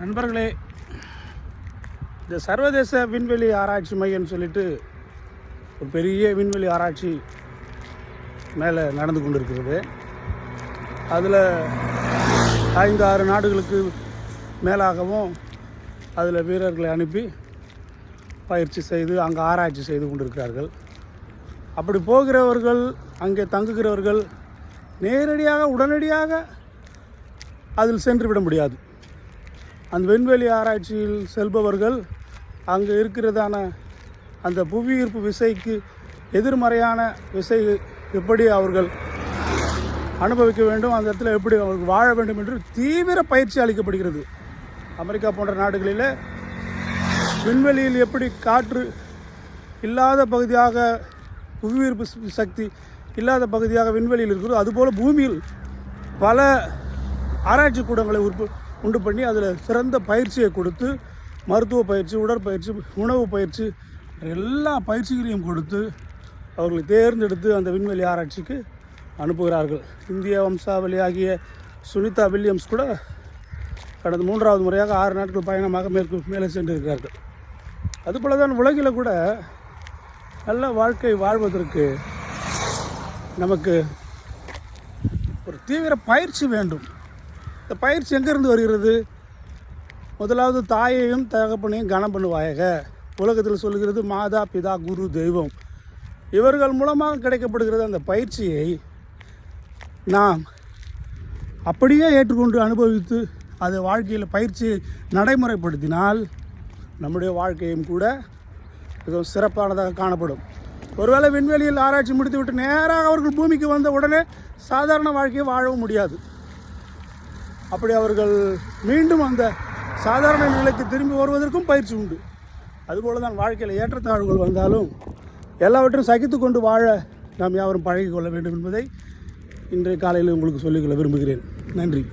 நண்பர்களே, இந்த சர்வதேச விண்வெளி ஆராய்ச்சி மையம்னு சொல்லிட்டு ஒரு பெரிய விண்வெளி ஆராய்ச்சி மேலே நடந்து கொண்டு இருக்கிறது. அதில் 5-6 நாடுகளுக்கு மேலாகவும் அதில் வீரர்களை அனுப்பி பயிற்சி செய்து அங்கே ஆராய்ச்சி செய்து கொண்டிருக்கிறார்கள். அப்படி போகிறவர்கள், அங்கே தங்குகிறவர்கள் நேரடியாக உடனடியாக அதில் சென்று விட முடியாது. அந்த விண்வெளி ஆராய்ச்சியில் செல்பவர்கள் அங்கே இருக்கிறதான அந்த புவியீர்ப்பு விசைக்கு எதிர்மறையான விசை எப்படி அவர்கள் அனுபவிக்க வேண்டும், அந்த இடத்துல எப்படி அவர்கள் வாழ வேண்டும் என்று தீவிர பயிற்சி அளிக்கப்படுகிறது. அமெரிக்கா போன்ற நாடுகளில் விண்வெளியில் எப்படி காற்று இல்லாத பகுதியாக, புவியீர்ப்பு சக்தி இல்லாத பகுதியாக விண்வெளியில் இருக்கிறதோ, அதுபோல் பூமியில் பல ஆராய்ச்சி கூடங்களை உண்டு பண்ணி அதில் சிறந்த பயிற்சியை கொடுத்து, மருத்துவ பயிற்சி, உடற்பயிற்சி, உணவு பயிற்சி, எல்லா பயிற்சிகளையும் கொடுத்து அவர்களை தேர்ந்தெடுத்து அந்த விண்வெளி ஆராய்ச்சிக்கு அனுப்புகிறார்கள். இந்திய வம்சாவளியாகிய சுனிதா வில்லியம்ஸ் கூட கடந்த 3வது முறையாக 6 நாட்கள் பயணமாக மேலே சென்றிருக்கிறார்கள். அதுபோல தான் உலகில் கூட நல்ல வாழ்க்கை வாழ்வதற்கு நமக்கு ஒரு தீவிர பயிற்சி வேண்டும். இந்த பயிற்சி எங்கேருந்து வருகிறது? முதலாவது தாயையும் தகப்பனையும் கனம் பண்ணுவாயாக. உலகத்தில் சொல்லுகிறது மாதா, பிதா, குரு, தெய்வம். இவர்கள் மூலமாக கிடைக்கப்படுகிறது அந்த பயிற்சியை நாம் அப்படியே ஏற்றுக்கொண்டு அனுபவித்து அதை வாழ்க்கையில் பயிற்சியை நடைமுறைப்படுத்தினால் நம்முடைய வாழ்க்கையும் கூட மிகவும் சிறப்பானதாக காணப்படும். ஒருவேளை விண்வெளியில் ஆராய்ச்சி முடித்துவிட்டு நேராக அவர்கள் பூமிக்கு வந்த உடனே சாதாரண வாழ்க்கையை வாழவும் முடியாது. அப்படி அவர்கள் மீண்டும் அந்த சாதாரண நிலைக்கு திரும்பி வருவதற்கும் பயிற்சி உண்டு. அதுபோல் தான் வாழ்க்கையில் ஏற்றத்தாழ்வுகள் வந்தாலும் எல்லாவற்றையும் சகித்து கொண்டு வாழ நாம் யாவரும் பழகிக்கொள்ள வேண்டும் என்பதை இன்றைய காலையில் உங்களுக்கு சொல்லிக்கொள்ள விரும்புகிறேன். நன்றி.